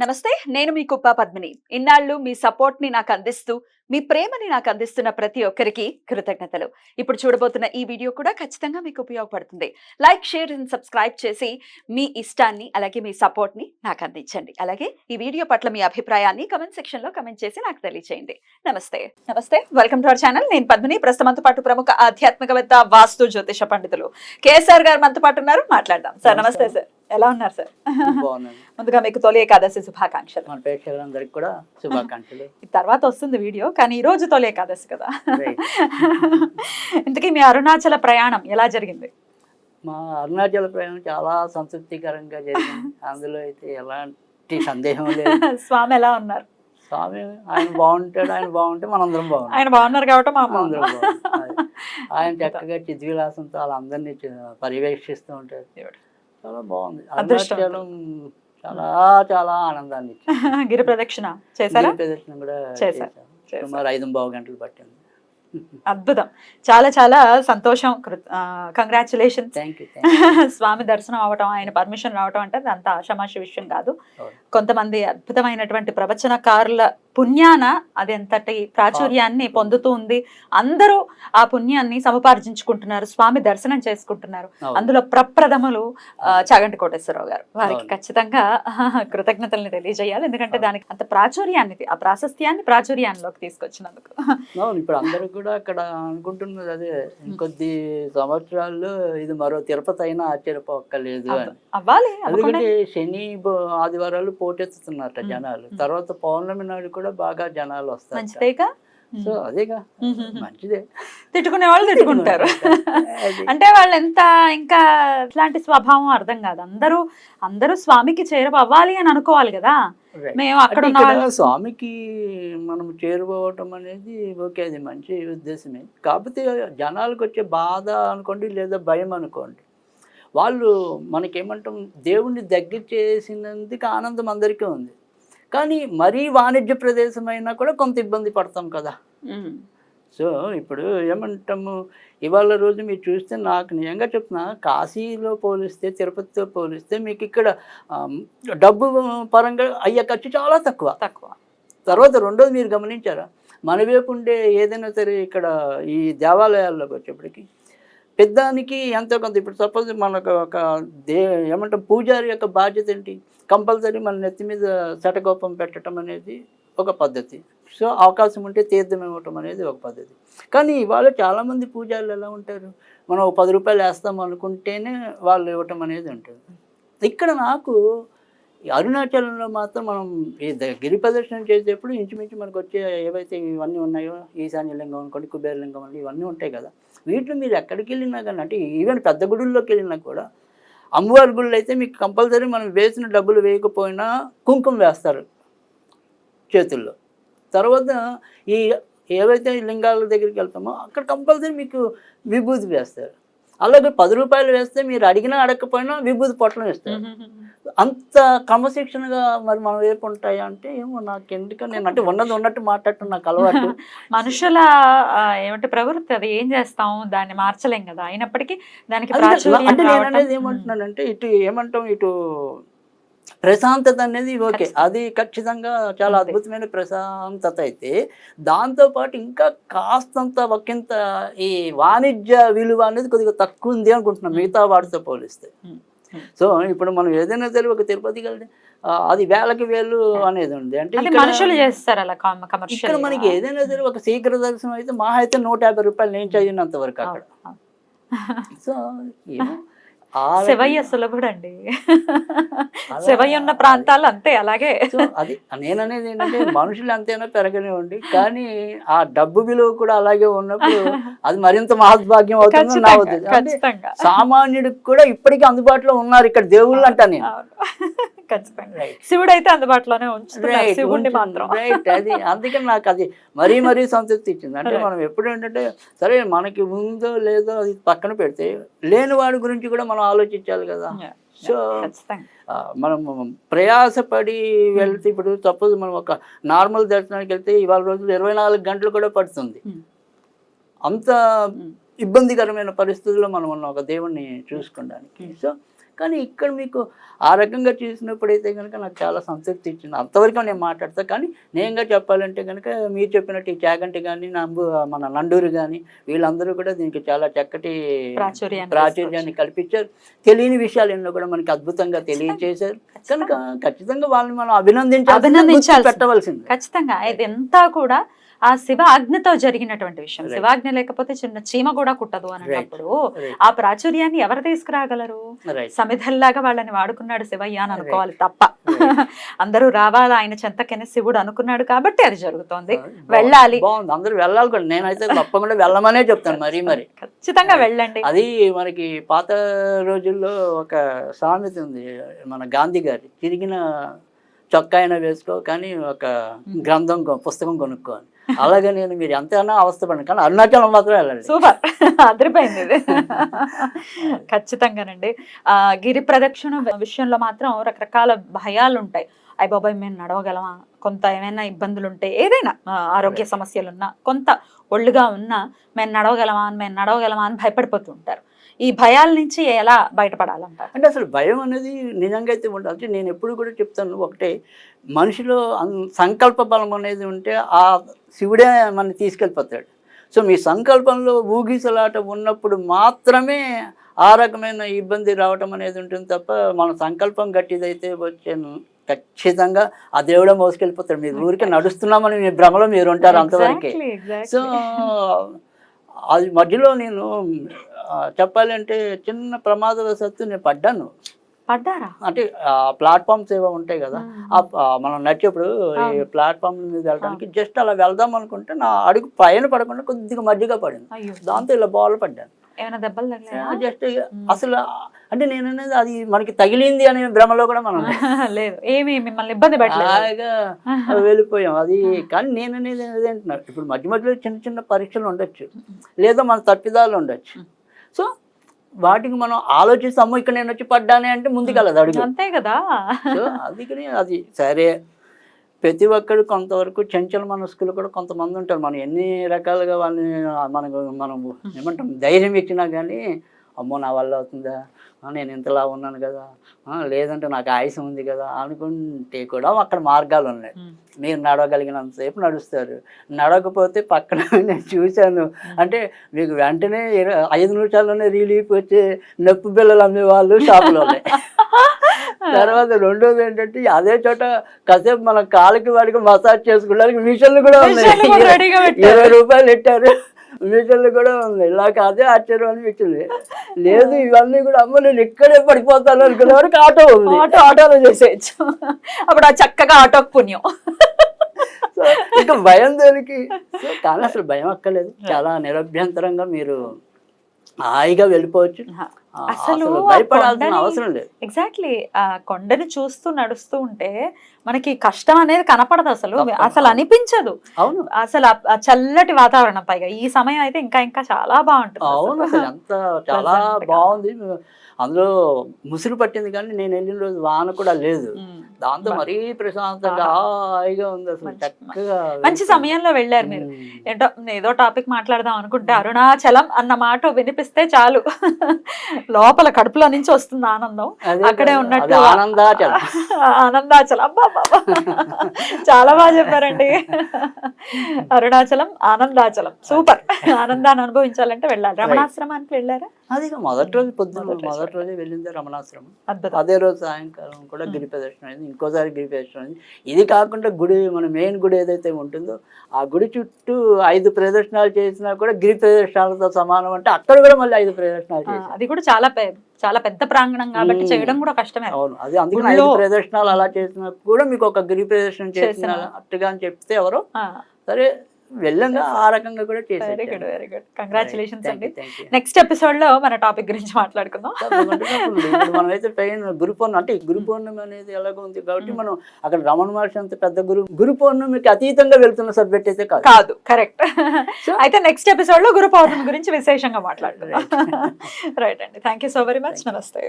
నమస్తే, నేను మీ కుప్ప పద్మిని. ఇన్నాళ్ళు మీ సపోర్ట్‌ని నాకు అందిస్తూ, మీ ప్రేమని నాకు అందిస్తున్న ప్రతి ఒక్కరికి కృతజ్ఞతలు. ఇప్పుడు చూడబోతున్న ఈ వీడియో కూడా ఖచ్చితంగా మీకు ఉపయోగపడుతుంది. లైక్, షేర్ అండ్ సబ్స్క్రైబ్ చేసి మీ ఇష్టాన్ని అలాగే మీ సపోర్ట్‌ని నాకు అందించండి. అలాగే ఈ వీడియో పట్ల మీ అభిప్రాయాన్ని కామెంట్ సెక్షన్‌లో కామెంట్ చేసి నాకు తెలియజేయండి. నమస్తే. నమస్తే. Welcome to our channel. నేను పద్మిని. ప్రస్తుతం మనతో పాటు ప్రముఖ ఆధ్యాత్మికవేత్త, వాస్తు జ్యోతిష పండితులు కేఎస్ఆర్ గారు మనతో పాటు ఉన్నారు. మాట్లాడదాం. సార్ నమస్తే సార్. ఎలా ఉన్నారు సార్? ముందుగా మీకు తొలి ఏకాదశి శుభాకాంక్షలు. మన ప్రేక్షకులందరికీ కూడా శుభాకాంక్షలు. తర్వాత వస్తుంది వీడియో, కానీ ఈ రోజు తొలి ఏకాదశి కదా. ఇంతకీ మీ అరుణాచల ప్రయాణం ఎలా జరిగింది? మా అరుణాచల ప్రయాణం చాలా సంతృప్తికరంగా జరిగింది. అందులో అయితే ఎలాంటి సందేహం లేదు. స్వామి ఎలా ఉన్నారు? స్వామి ఆయన బాగుంటాడు, ఆయన బాగుంటే మనందరం బాగుంటాం. ఆయన బాగున్నారు కాబట్టి మా అందరం బాగుంటాం. ఆయన చక్కగా చిద్విలాసంతో వాళ్ళందరినీ పర్యవేక్షిస్తూ ఉంటారు. చాలా బాగుంది. అరుణాచలం చాలా చాలా ఆనందాన్ని ఇచ్చింది. గిరి ప్రదక్షిణ చేశారా? గిరి ప్రదక్షిణ కూడా చేశాం. సుమారు 5.25 గంటలు పట్టింది. అద్భుతం. చాలా చాలా సంతోషం. కంగ్రాచులేషన్స్. స్వామి దర్శనం అవటం, ఆయన పర్మిషన్ రావటం అంటే అంత ఆషామాషి విషయం కాదు. కొంతమంది అద్భుతమైనటువంటి ప్రవచనకారుల పుణ్యాన అది ఎంతటి ప్రాచుర్యాన్ని పొందుతూ ఉంది. అందరూ ఆ పుణ్యాన్ని సముపార్జించుకుంటున్నారు, స్వామి దర్శనం చేసుకుంటున్నారు. అందులో ప్రప్రథములు చాగంటి కోటేశ్వరరావు గారు. వారికి ఖచ్చితంగా కృతజ్ఞతల్ని తెలియజేయాలి. ఎందుకంటే దానికి అంత ప్రాచుర్యాన్ని, ఆ ప్రాశస్త్యాన్ని ప్రాచుర్యాన్లోకి తీసుకొచ్చినందుకు. ఇప్పుడు అందరూ కూడా అక్కడ అనుకుంటున్నది అదే, ఇంకొద్ది సంవత్సరాల్లో ఇది మరో తిరుపతి అయినా ఆశ్చర్యపోక్కర్లేదు అని. అవ్వాలి. ఎందుకంటే శని ఆదివారాలు పోటెత్తుతున్నట్ట జనాలు. తర్వాత పౌర్ణమి నాడు కూడా బాగా జనాలు వస్తారు. సో అదేగా మంచిదే. తిట్టుకునే వాళ్ళు తిట్టుకుంటారు. అంటే వాళ్ళు ఎంత ఇంకా ఇట్లాంటి స్వభావం అర్థం కాదు. అందరూ స్వామికి చేరువవ్వాలి అని అనుకోవాలి కదా. మేము అక్కడ స్వామికి మనం చేరుకోవటం అనేది ఓకే, అది మంచి ఉద్దేశమే. కాకపోతే జనాలకు వచ్చే బాధ అనుకోండి, లేదా భయం అనుకోండి, వాళ్ళు మనకేమంటాం, దేవుణ్ణి దగ్గర చేసినందుకు ఆనందం అందరికీ ఉంది, కానీ మరీ వాణిజ్య ప్రదేశం అయినా కూడా కొంత ఇబ్బంది పడతాం కదా. సో ఇప్పుడు ఏమంటాము, ఇవాళ రోజు మీరు చూస్తే నాకు నిజంగా చెప్తున్నా, కాశీలో పోలిస్తే, తిరుపతితో పోలిస్తే మీకు ఇక్కడ డబ్బు పరంగా అయ్యే ఖర్చు చాలా తక్కువ. తర్వాత రెండోది మీరు గమనించారా, మన వైపు ఉండే ఏదైనా సరే ఇక్కడ ఈ దేవాలయాల్లోకి వచ్చేప్పటికి పెద్దానికి ఎంతో కొంత, ఇప్పుడు సపోజ్ మనకు ఒక ఏమంటాం, పూజారి యొక్క బాధ్యత ఏంటి, కంపల్సరీ మన నెత్తి మీద శటగోపం పెట్టడం అనేది ఒక పద్ధతి. సో అవకాశం ఉంటే తీర్థం ఇవ్వటం అనేది ఒక పద్ధతి. కానీ ఇవాళ చాలామంది పూజారులు ఎలా ఉంటారు, మనం 10 రూపాయలు వేస్తాం అనుకుంటేనే వాళ్ళు ఇవ్వటం అనేది ఉంటుంది. ఇక్కడ నాకు అరుణాచలంలో మాత్రం మనం ఈ గిరి ప్రదర్శన చేసేప్పుడు ఇంచుమించు మనకు వచ్చే ఏవైతే ఇవన్నీ ఉన్నాయో, ఈశాన్యలింగం అనుకోండి, కుబేరలింగం అని ఇవన్నీ ఉంటాయి కదా, వీటిలో మీరు ఎక్కడికి వెళ్ళినా కానీ, అంటే ఈవెన్ పెద్ద గుడుల్లోకి వెళ్ళినా కూడా, అమ్మవారి గుళ్ళు అయితే మీకు కంపల్సరీ మనం వేసిన డబ్బులు వేయకపోయినా కుంకుమ వేస్తారు చేతుల్లో. తర్వాత ఈ ఏవైతే లింగాల దగ్గరికి వెళ్తామో అక్కడ కంపల్సరీ మీకు విభూతి వేస్తారు. అలాగే 10 రూపాయలు వేస్తే మీరు అడిగినా అడగకపోయినా విభూతి పొట్లం ఇస్తారు. అంత క్రమశిక్షణగా మరి మన వైపు ఉంటాయా అంటే ఏమో నాకు ఎందుకని, నేను అంటే ఉన్నది ఉన్నట్టు మాట్లాడటం నాకు అలవాటు. మనుషుల ఏమంటే ప్రవృత్తి, అది ఏం చేస్తాం, దాన్ని మార్చలేం కదా. అయినప్పటికీ దానికి అంటే నేను అనేది ఏమంటున్నానంటే, ఇటు ఏమంటాం, ఇటు ప్రశాంతత అనేది ఓకే, అది ఖచ్చితంగా చాలా అద్భుతమైన ప్రశాంతత. అయితే దాంతోపాటు ఇంకా కాస్తంత ఒకంత ఈ వాణిజ్య విలువ అనేది కొద్దిగా తక్కువ ఉంది అనుకుంటున్నాం మిగతా వాటితో పోలిస్తే. సో ఇప్పుడు మనం ఏదైనా సరే ఒక తిరుపతికి వెళ్తే అది వేలకి వేలు అనేది ఉంది. అంటే మనుషులు చేస్తారు అలా. ఇక్కడ మనకి ఏదైనా సరే ఒక శీఘ్ర దర్శనం అయితే మహా అయితే 150 రూపాయలు నేను చదివినంత వరకు అక్కడ. సో శివయ్య సులభుడండి. శివయ్య ఉన్న ప్రాంతాలు అంతే. అలాగే అది నేననేది ఏంటంటే, మనుషులు అంతేనా పెరగనివ్వండి, కానీ ఆ డబ్బు విలువ కూడా అలాగే ఉన్నప్పుడు అది మరింత మహద్భాగ్యం అవుతుంది నా ఉద్దేశం. సామాన్యుడికి కూడా ఇప్పటికీ అందుబాటులో ఉన్నారు ఇక్కడ దేవుళ్ళు అంటా నేను. ఖచ్చితంగా శివుడు అయితే అందుబాటులోనే ఉంచుతున్నారు, శివుడిని మాత్రం. రైట్. అది అందుకని నాకు అది మరీ సంతృప్తి ఇచ్చింది. అంటే మనం ఎప్పుడు ఏంటంటే, సరే మనకి ఉందో లేదో అది పక్కన పెడితే, లేని వాడి గురించి కూడా మనం ఆలోచించాలి కదా. సో మనం ప్రయాసపడి వెళ్తే, ఇప్పుడు సపోజ్ మనం ఒక నార్మల్ దర్శనానికి వెళ్తే ఇవాళ రోజులు 24 గంటలు కూడా పడుతుంది. అంత ఇబ్బందికరమైన పరిస్థితుల్లో మనం ఉన్న ఒక దేవుణ్ణి చూసుకోవడానికి. సో కానీ ఇక్కడ మీకు ఆ రకంగా చూసినప్పుడైతే కనుక నాకు చాలా సంతృప్తి ఇచ్చింది. అంతవరకు నేను మాట్లాడతా. కానీ నేనుగా చెప్పాలంటే కనుక మీరు చెప్పినట్టు ఈ చాగంటి కానీ మన నండూరు కానీ వీళ్ళందరూ కూడా దీనికి చాలా చక్కటి ప్రాచుర్యాన్ని కల్పించారు. తెలియని విషయాలు ఎన్నో కూడా మనకి అద్భుతంగా తెలియజేశారు. కనుక ఖచ్చితంగా వాళ్ళని మనం అభినందించాలి, పెట్టవలసింది. ఖచ్చితంగా ఇదంతా కూడా ఆ శివ ఆజ్ఞతో జరిగినటువంటి విషయం. శివాజ్ఞ లేకపోతే చిన్న చీమ కూడా కుట్టదు అన్నప్పుడు ఆ ప్రాచుర్యాన్ని ఎవరు తీసుకురాగలరు? సమిధల్లాగా వాళ్ళని వాడుకున్నాడు శివయ్య అని అనుకోవాలి తప్ప. అందరూ రావాలి ఆయన చెంతకనే శివుడు అనుకున్నాడు కాబట్టి అది జరుగుతోంది. వెళ్ళాలి, అందరూ వెళ్ళాలి కూడా. నేనైతే తప్పకుండా వెళ్ళమనే చెప్తాను. మరి ఖచ్చితంగా వెళ్ళండి. అది మనకి పాత రోజుల్లో ఒక సామెత ఉంది, మన గాంధీ గారి, తిరిగిన చొక్కా అయినా వేసుకో కానీ ఒక గ్రంథం పుస్తకం కొనుక్కోని. అలాగే నేను మీరు ఎంతైనా అవస్థపడండి కానీ అరుణాచలం మాత్రం వెళ్ళండి. సూపర్, అదిరిపోయింది ఇది. ఖచ్చితంగానండి. గిరి ప్రదక్షిణ విషయంలో మాత్రం రకరకాల భయాలు ఉంటాయి. అయ్య బాబాయ్ మేము నడవగలమా, కొంత ఏమైనా ఇబ్బందులు ఉంటే, ఏదైనా ఆరోగ్య సమస్యలు ఉన్నా, కొంత ఒళ్ళుగా ఉన్నా మేము నడవగలమా అని భయపడిపోతూ ఉంటారు. ఈ భయాల నుంచి ఎలా బయటపడాలంటారు? అంటే అసలు భయం అనేది నిజంగా అయితే ఉండదు. అంటే నేను ఎప్పుడు కూడా చెప్తాను ఒకటే, మనిషిలో సంకల్ప బలం అనేది ఉంటే ఆ శివుడే మనని తీసుకెళ్ళిపోతాడు. సో మీ సంకల్పంలో ఊగిసలాట ఉన్నప్పుడు మాత్రమే ఆ రకమైన ఇబ్బంది రావటం అనేది ఉంటుంది తప్ప, మన సంకల్పం గట్టిదైతే వచ్చాను ఖచ్చితంగా ఆ దేవుడే మోసుకెళ్ళిపోతాడు. మీరు ఊరికే నడుస్తున్నామని మీ భ్రమలో మీరు ఉంటారు అంతవరకే. సో అది మధ్యలో నేను చెప్పాలంటే చిన్న ప్రమాదవశాత్తు నేను పడ్డాను. అంటే ప్లాట్ఫామ్స్ ఏవో ఉంటాయి కదా, మనం నడిచేప్పుడు ఈ ప్లాట్ఫామ్ మీద వెళ్ళడానికి జస్ట్ అలా వెళ్దాం అనుకుంటే నా అడుగు పైన పడకుండా కొద్దిగా మధ్యగా పడింది. దాంతో ఇలా బాల్ పడ్డాను. జస్ట్ అసలు అంటే నేను అనేది అది మనకి తగిలింది అనే భ్రమలో కూడా మనం లేదు, ఏమి మిమ్మల్ని ఇబ్బంది బాగా వెళ్ళిపోయాం. అది కానీ నేను అనేది ఏంటంటున్నారు, ఇప్పుడు మధ్య మధ్యలో చిన్న చిన్న పరీక్షలు ఉండొచ్చు, లేదా మన తప్పిదాలు ఉండొచ్చు. సో వాటికి మనం ఆలోచిస్తాము, ఇక్కడ నేను వచ్చి పడ్డానే అంటే ముందుకెళ్ళదు అడుగు, అంతే కదా. సో అందుకని అది సరే. ప్రతి ఒక్కరు కొంతవరకు చంచల మనస్కులు కూడా కొంతమంది ఉంటారు. మనం ఎన్ని రకాలుగా వాళ్ళని మనం ఏమంటాం ధైర్యం ఇచ్చినా కానీ, అమ్మో నా వల్ల అవుతుందా, నేను ఇంతలా ఉన్నాను కదా, లేదంటే నాకు ఆయుసం ఉంది కదా అనుకుంటే కూడా అక్కడ మార్గాలు ఉన్నాయి. మీరు నడవగలిగినంతసేపు నడుస్తారు, నడవకపోతే పక్కన నేను చూశాను అంటే మీకు వెంటనే 5 నిమిషాల్లోనే రిలీఫ్ వచ్చే నొప్పి బిళ్ళలు అమ్మే వాళ్ళు షాపులో ఉన్నాయి. తర్వాత రెండోది ఏంటంటే అదే చోట కాసేపు మన కాళ్ళకి వాడికి మసాజ్ చేసుకోవడానికి మిషన్లు కూడా ఉన్నాయి. 20 రూపాయలు పెట్టారు, మిషన్లు కూడా ఉంది. నాకు అదే ఆశ్చర్యం అనిపించింది. లేదు ఇవన్నీ కూడా అమ్మ నేను ఇక్కడే పడిపోతాను అనుకునే వరకు ఆటో ఉంది, ఆటోలో చేసేయచ్చు. అప్పుడు ఆ చక్కగా ఆటోకి పుణ్యం. ఇంకా భయం దేనికి? కానీ అసలు భయం అక్కర్లేదు, చాలా నిరభ్యంతరంగా మీరు హాయిగా వెళ్ళిపోవచ్చు. అసలు భయపడాల్సిన అవసరం లేదు. ఎగ్జాక్ట్లీ ఆ కొండని చూస్తూ నడుస్తూ ఉంటే మనకి కష్టం అనేది కనపడదు, అసలు అనిపించదు. అవును, అసలు ఆ చల్లటి వాతావరణం, పైగా ఈ సమయం అయితే ఇంకా చాలా బాగుంటుంది. అవును, అసలు ఎంత చాలా బాగుంది. అందులో ముసురు పట్టింది కానీ నేను వెళ్ళిన రోజు వాన కూడా లేదు, దాంతో మరీ ప్రశాంతంగా హాయిగా ఉంది. అసలు చక్కగా మంచి సమయంలో వెళ్ళారు మీరు. ఏదో టాపిక్ మాట్లాడదాం అనుకుంటే అరుణాచలం అన్న మాట వినిపిస్తే చాలు, లోపల కడుపులో నుంచి వస్తుంది ఆనందం. అక్కడే ఉన్నట్టు ఆనందాచలం. అబ్బా చాలా బాగా చెప్పారండి. అరుణాచలం ఆనందాచలం సూపర్. ఆనందాన్ని అనుభవించాలంటే వెళ్ళాలి. రమణాశ్రమానికి వెళ్ళారా? అది మొదటి రోజు మొదటి రోజే వెళ్ళింది రమణాశ్రమం. అదే రోజు సాయంకాలం కూడా గిరి ప్రదర్శన అయింది, ఇంకోసారి గిరి ప్రదర్శన అయింది. ఇది కాకుండా గుడి, మన మెయిన్ గుడి ఏదైతే ఉంటుందో ఆ గుడి చుట్టూ 5 ప్రదర్శనలు చేసినా కూడా గిరి ప్రదర్శనలతో సమానం. అంటే అక్కడ కూడా మళ్ళీ 5 ప్రదర్శనలు చేసి, అది కూడా చాలా పెద్ద ప్రాంగణం కాబట్టి చేయడం కూడా కష్టమే. అవును, అది అందుకని 5 ప్రదర్శనలు అలా చేసినా కూడా మీకు ఒక గిరి ప్రదర్శన చేసినట్టుగా అని చెప్తే ఎవరో సరే వెళ్ళంగా ఆ రకంగా కూడా చేశారు. Very good, very good, congratulations అండి. నెక్స్ట్ ఎపిసోడ్ లో మన టాపిక్ గురించి మాట్లాడుకుందాం. మనమైతే ట్రైన్ గురు పౌర్ణమి, అంటే గురు పౌర్ణమి అనేది ఎలాగో ఉంది కాబట్టి మనం అక్కడ రమణ మహర్షి అంత పెద్ద గురు పౌర్ణమికి అతీతంగా వెళ్తున్న సబ్జెక్ట్ అయితే కాదు. కరెక్ట్. అయితే నెక్స్ట్ ఎపిసోడ్ లో గురు పౌర్ణమి గురించి విశేషంగా మాట్లాడుకుందాం. రైట్ అండి, thank you so very much. నమస్తే.